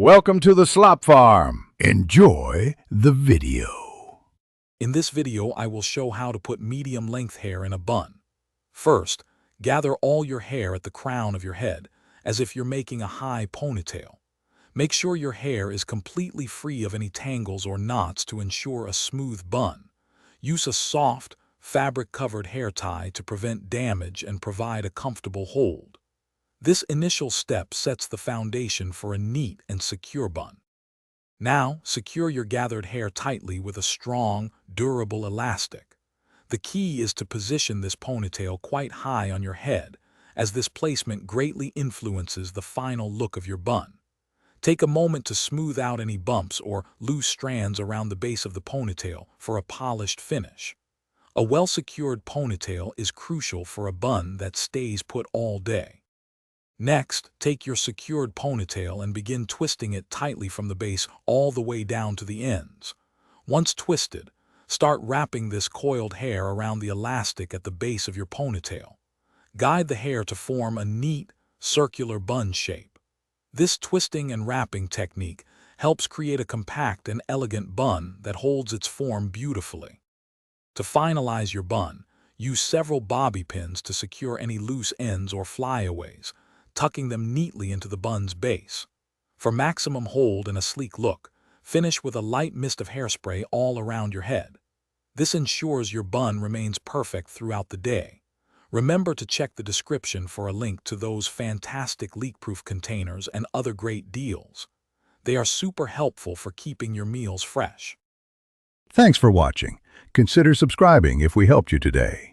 Welcome to the Slop Farm. Enjoy the video. In this video, I will show how to put medium-length hair in a bun. First, gather all your hair at the crown of your head, as if you're making a high ponytail. Make sure your hair is completely free of any tangles or knots to ensure a smooth bun. Use a soft, fabric-covered hair tie to prevent damage and provide a comfortable hold. This initial step sets the foundation for a neat and secure bun. Now, secure your gathered hair tightly with a strong, durable elastic. The key is to position this ponytail quite high on your head, as this placement greatly influences the final look of your bun. Take a moment to smooth out any bumps or loose strands around the base of the ponytail for a polished finish. A well-secured ponytail is crucial for a bun that stays put all day. Next, take your secured ponytail and begin twisting it tightly from the base all the way down to the ends. Once twisted, start wrapping this coiled hair around the elastic at the base of your ponytail. Guide the hair to form a neat, circular bun shape. This twisting and wrapping technique helps create a compact and elegant bun that holds its form beautifully. To finalize your bun, use several bobby pins to secure any loose ends or flyaways, tucking them neatly into the bun's base. For maximum hold and a sleek look, finish with a light mist of hairspray all around your head. This ensures your bun remains perfect throughout the day. Remember to check the description for a link to those fantastic leak-proof containers and other great deals. They are super helpful for keeping your meals fresh. Thanks for watching. Consider subscribing if we helped you today.